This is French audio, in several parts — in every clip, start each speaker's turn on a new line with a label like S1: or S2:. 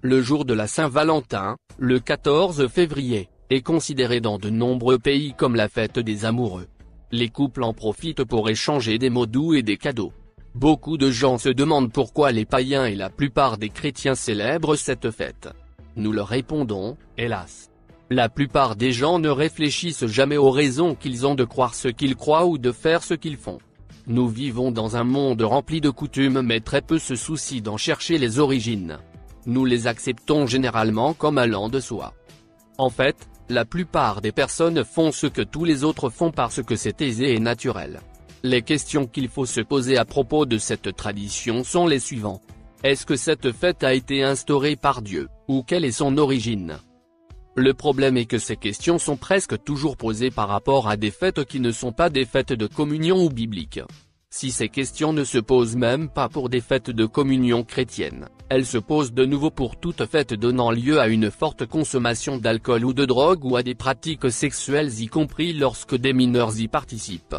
S1: Le jour de la Saint-Valentin, le 14 février, est considéré dans de nombreux pays comme la fête des amoureux. Les couples en profitent pour échanger des mots doux et des cadeaux. Beaucoup de gens se demandent pourquoi les païens et la plupart des chrétiens célèbrent cette fête. Nous leur répondons, hélas. La plupart des gens ne réfléchissent jamais aux raisons qu'ils ont de croire ce qu'ils croient ou de faire ce qu'ils font. Nous vivons dans un monde rempli de coutumes mais très peu se soucient d'en chercher les origines. Nous les acceptons généralement comme allant de soi. En fait, la plupart des personnes font ce que tous les autres font parce que c'est aisé et naturel. Les questions qu'il faut se poser à propos de cette tradition sont les suivantes. Est-ce que cette fête a été instaurée par Dieu, ou quelle est son origine? Le problème est que ces questions sont presque toujours posées par rapport à des fêtes qui ne sont pas des fêtes de communion ou bibliques. Si ces questions ne se posent même pas pour des fêtes de communion chrétienne, elles se posent de nouveau pour toute fête donnant lieu à une forte consommation d'alcool ou de drogue ou à des pratiques sexuelles y compris lorsque des mineurs y participent.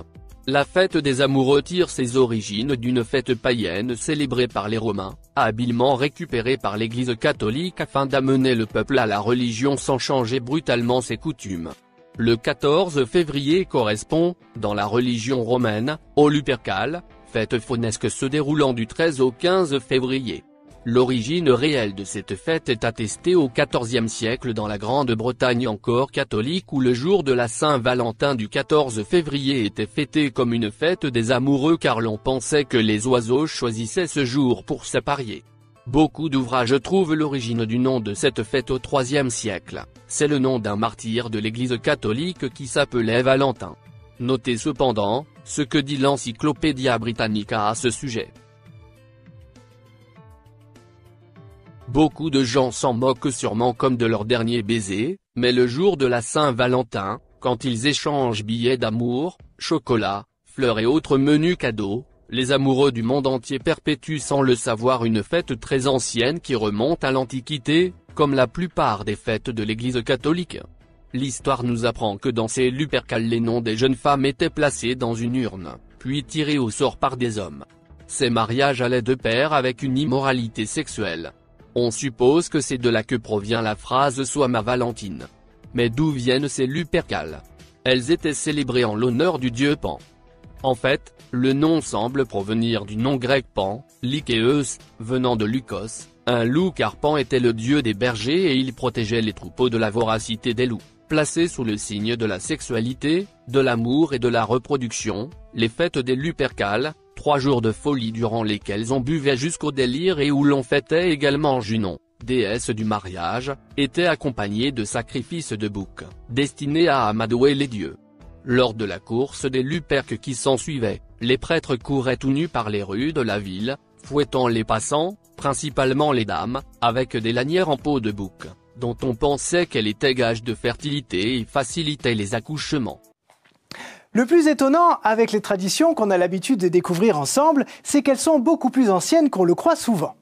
S1: La fête des amoureux tire ses origines d'une fête païenne célébrée par les Romains, habilement récupérée par l'Église catholique afin d'amener le peuple à la religion sans changer brutalement ses coutumes. Le 14 février correspond, dans la religion romaine, au Lupercale, fête faunesque se déroulant du 13 au 15 février. L'origine réelle de cette fête est attestée au XIVe siècle dans la Grande-Bretagne encore catholique où le jour de la Saint-Valentin du 14 février était fêté comme une fête des amoureux car l'on pensait que les oiseaux choisissaient ce jour pour s'apparier. Beaucoup d'ouvrages trouvent l'origine du nom de cette fête au IIIe siècle, c'est le nom d'un martyr de l'Église catholique qui s'appelait Valentin. Notez cependant, ce que dit l'Encyclopædia Britannica à ce sujet. Beaucoup de gens s'en moquent sûrement comme de leur dernier baiser, mais le jour de la Saint-Valentin, quand ils échangent billets d'amour, chocolat, fleurs et autres menus cadeaux, les amoureux du monde entier perpétuent sans le savoir une fête très ancienne qui remonte à l'Antiquité, comme la plupart des fêtes de l'Église catholique. L'histoire nous apprend que dans ces Lupercales les noms des jeunes femmes étaient placés dans une urne, puis tirés au sort par des hommes. Ces mariages allaient de pair avec une immoralité sexuelle. On suppose que c'est de là que provient la phrase « Sois ma Valentine ». Mais d'où viennent ces Lupercales? Elles étaient célébrées en l'honneur du dieu Pan. En fait, le nom semble provenir du nom grec Pan, Lykéeus, venant de Lukos, un loup car Pan était le dieu des bergers et il protégeait les troupeaux de la voracité des loups. Placés sous le signe de la sexualité, de l'amour et de la reproduction, les fêtes des Lupercales, 3 jours de folie durant lesquels on buvait jusqu'au délire et où l'on fêtait également Junon, déesse du mariage, étaient accompagnés de sacrifices de boucs, destinés à amadouer les dieux. Lors de la course des Luperques qui s'ensuivait, les prêtres couraient tout nus par les rues de la ville, fouettant les passants, principalement les dames, avec des lanières en peau de bouc, dont on pensait qu'elle était gage de fertilité et facilitait les accouchements.
S2: Le plus étonnant avec les traditions qu'on a l'habitude de découvrir ensemble, c'est qu'elles sont beaucoup plus anciennes qu'on le croit souvent.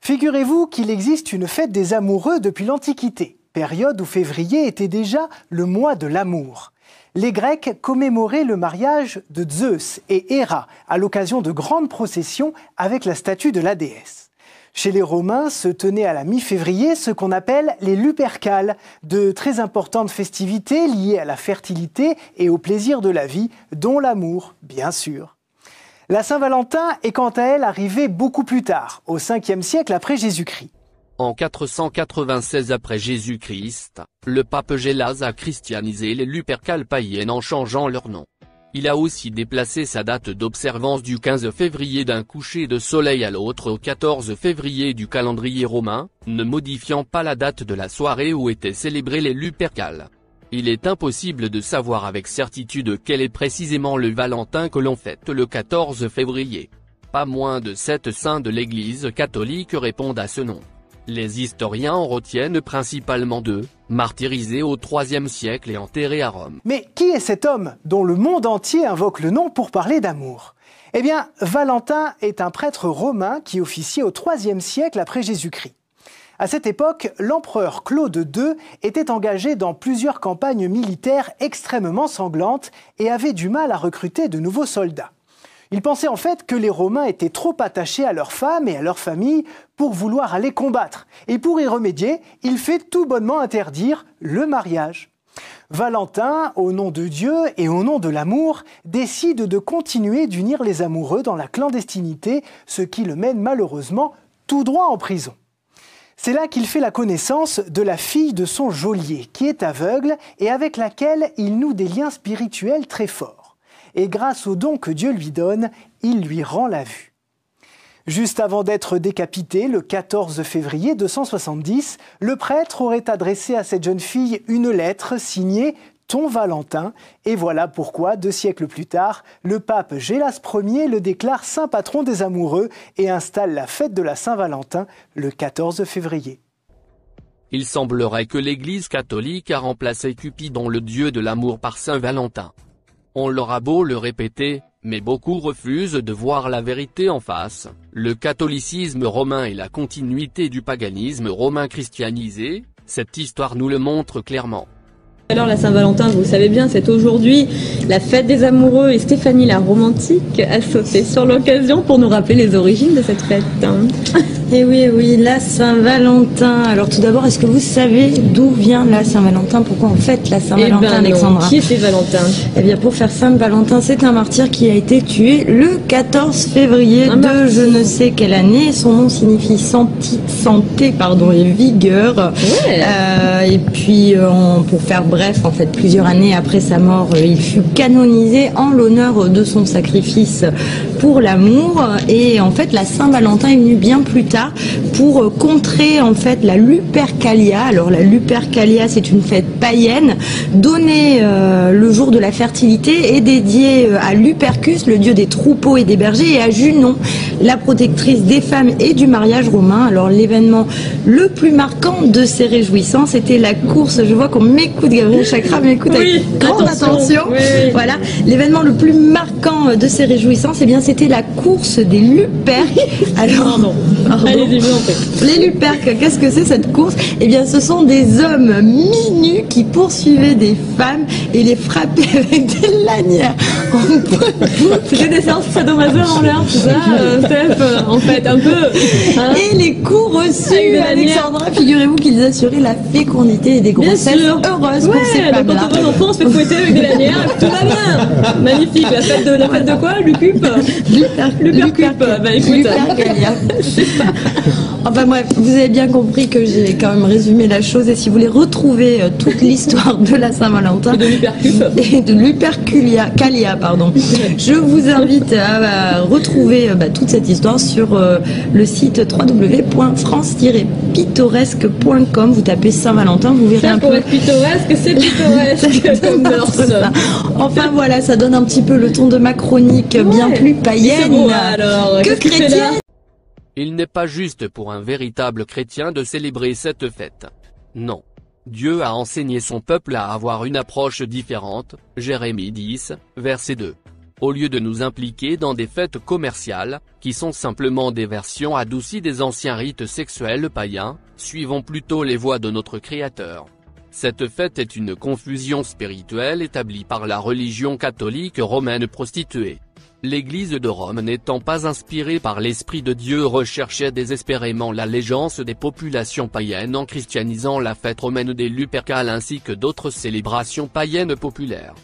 S2: Figurez-vous qu'il existe une fête des amoureux depuis l'Antiquité, période où février était déjà le mois de l'amour. Les Grecs commémoraient le mariage de Zeus et Héra à l'occasion de grandes processions avec la statue de la déesse. Chez les Romains se tenaient à la mi-février ce qu'on appelle les Lupercales, de très importantes festivités liées à la fertilité et au plaisir de la vie, dont l'amour, bien sûr. La Saint-Valentin est quant à elle arrivée beaucoup plus tard, au 5e siècle après Jésus-Christ.
S1: En 496 après Jésus-Christ, le pape Gélase a christianisé les Lupercales païennes en changeant leur nom. Il a aussi déplacé sa date d'observance du 15 février d'un coucher de soleil à l'autre au 14 février du calendrier romain, ne modifiant pas la date de la soirée où étaient célébrées les Lupercales. Il est impossible de savoir avec certitude quel est précisément le Valentin que l'on fête le 14 février. Pas moins de 7 saints de l'Église catholique répondent à ce nom. Les historiens en retiennent principalement 2, martyrisés au IIIe siècle et enterrés à Rome.
S2: Mais qui est cet homme dont le monde entier invoque le nom pour parler d'amour? Eh bien, Valentin est un prêtre romain qui officiait au IIIe siècle après Jésus-Christ. À cette époque, l'empereur Claude II était engagé dans plusieurs campagnes militaires extrêmement sanglantes et avait du mal à recruter de nouveaux soldats. Ils pensaient en fait que les Romains étaient trop attachés à leurs femmes et à leurs familles pour vouloir aller combattre. Et pour y remédier, il fait tout bonnement interdire le mariage. Valentin, au nom de Dieu et au nom de l'amour, décide de continuer d'unir les amoureux dans la clandestinité, ce qui le mène malheureusement tout droit en prison. C'est là qu'il fait la connaissance de la fille de son geôlier, qui est aveugle et avec laquelle il noue des liens spirituels très forts. Et grâce au don que Dieu lui donne, il lui rend la vue. Juste avant d'être décapité, le 14 février 270, le prêtre aurait adressé à cette jeune fille une lettre signée « Ton Valentin », et voilà pourquoi, 2 siècles plus tard, le pape Gélas Ier le déclare saint patron des amoureux et installe la fête de la Saint-Valentin le 14 février.
S1: Il semblerait que l'Église catholique a remplacé Cupidon, le dieu de l'amour, par Saint Valentin. On leur a beau le répéter, mais beaucoup refusent de voir la vérité en face. Le catholicisme romain est la continuité du paganisme romain christianisé, cette histoire nous le montre clairement.
S3: Alors la Saint-Valentin, vous savez bien, c'est aujourd'hui la fête des amoureux et Stéphanie la romantique a sauté sur l'occasion pour nous rappeler les origines de cette fête.
S4: Et oui, la Saint-Valentin. Alors tout d'abord, est-ce que vous savez d'où vient la Saint-Valentin? Pourquoi on fête la Saint-Valentin, Alexandra?
S3: Qui était Valentin?
S4: Eh bien pour faire simple, Valentin, c'est un martyr qui a été tué le 14 février de je ne sais quelle année. Son nom signifie santé et vigueur.
S3: Ouais.
S4: Et puis pour faire bref, en fait, plusieurs années après sa mort, il fut canonisé en l'honneur de son sacrifice pour l'amour. Et en fait, la Saint-Valentin est venue bien plus tard pour contrer en fait la Lupercalia. Alors la Lupercalia, c'est une fête païenne donnée le jour de la fertilité et dédiée à Lupercus, le dieu des troupeaux et des bergers, et à Junon, la protectrice des femmes et du mariage romain. Alors l'événement le plus marquant de ces réjouissances était la course. Je vois qu'on m'écoute, Gabriel Chakra m'écoute avec grande attention.
S3: Oui.
S4: Voilà, l'événement le plus marquant de ces réjouissances, eh bien c'était la course des Luperques. Alors
S3: Pardon. Allez-y, vous en faites.
S4: Les Luperques, qu'est-ce que c'est cette course? Eh bien, ce sont des hommes mi-nus qui poursuivaient des femmes et les frappaient avec des lanières.
S3: C'était des séances sadomaso en l'air, c'est ça, Steph, en fait, un peu. Hein,
S4: et les coups reçus, Alexandra, figurez-vous qu'ils assuraient la fécondité et des grossesses heureuses pour ces femmes-là.
S3: Donc quand on voit l'enfant, on se fait fouetter avec des lanières, tout va bien. Magnifique, la fête de quoi? Lucup? Lupercup. Bah écoute.
S4: Lupercalia. Enfin bref, vous avez bien compris que j'ai quand même résumé la chose, et si vous voulez retrouver toute l'histoire de la Saint-Valentin et de Lupercalia, pardon, je vous invite à retrouver toute cette histoire sur le site www.france-pittoresque.com. Vous tapez Saint-Valentin, vous verrez un peu.
S3: Pour être pittoresque, c'est pittoresque comme mœurs.
S4: Enfin voilà, ça donne un petit peu le ton de ma chronique bien plus païenne que chrétienne.
S1: Il n'est pas juste pour un véritable chrétien de célébrer cette fête. Non. Dieu a enseigné son peuple à avoir une approche différente, Jérémie 10, verset 2. Au lieu de nous impliquer dans des fêtes commerciales, qui sont simplement des versions adoucies des anciens rites sexuels païens, suivons plutôt les voies de notre Créateur. Cette fête est une confusion spirituelle établie par la religion catholique romaine prostituée. L'Église de Rome n'étant pas inspirée par l'Esprit de Dieu recherchait désespérément l'allégeance des populations païennes en christianisant la fête romaine des Lupercales ainsi que d'autres célébrations païennes populaires.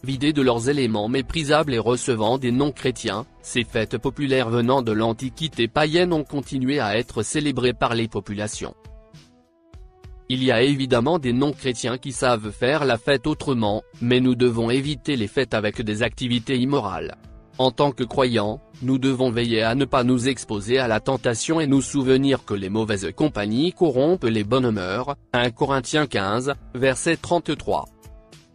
S1: Vidées de leurs éléments méprisables et recevant des non-chrétiens, ces fêtes populaires venant de l'Antiquité païenne ont continué à être célébrées par les populations. Il y a évidemment des non-chrétiens qui savent faire la fête autrement, mais nous devons éviter les fêtes avec des activités immorales. En tant que croyants, nous devons veiller à ne pas nous exposer à la tentation et nous souvenir que les mauvaises compagnies corrompent les bonnes mœurs, 1 Corinthiens 15, verset 33.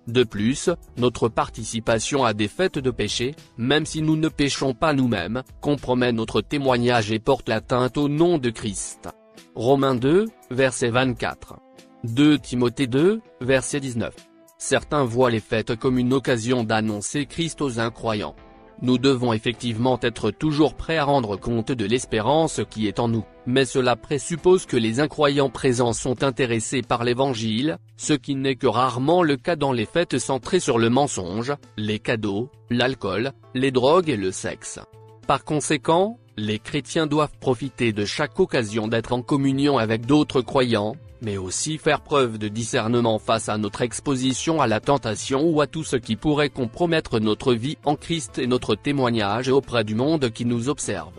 S1: De plus, notre participation à des fêtes de péché, même si nous ne péchons pas nous-mêmes, compromet notre témoignage et porte l'atteinte au nom de Christ. Romains 2, verset 24. 2 Timothée 2, verset 19. Certains voient les fêtes comme une occasion d'annoncer Christ aux incroyants. Nous devons effectivement être toujours prêts à rendre compte de l'espérance qui est en nous, mais cela présuppose que les incroyants présents sont intéressés par l'Évangile, ce qui n'est que rarement le cas dans les fêtes centrées sur le mensonge, les cadeaux, l'alcool, les drogues et le sexe. Par conséquent, les chrétiens doivent profiter de chaque occasion d'être en communion avec d'autres croyants, mais aussi faire preuve de discernement face à notre exposition à la tentation ou à tout ce qui pourrait compromettre notre vie en Christ et notre témoignage auprès du monde qui nous observe.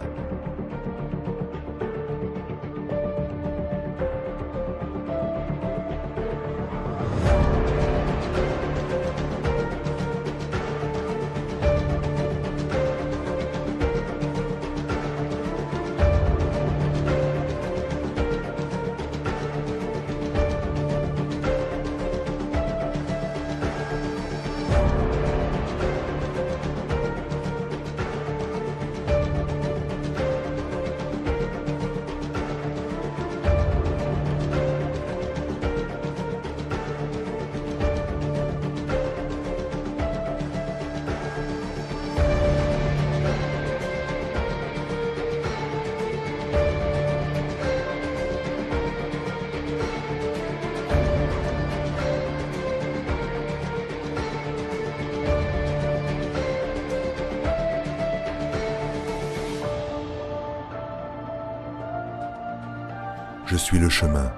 S5: Je suis le chemin,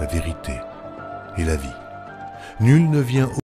S5: la vérité et la vie. Nul ne vient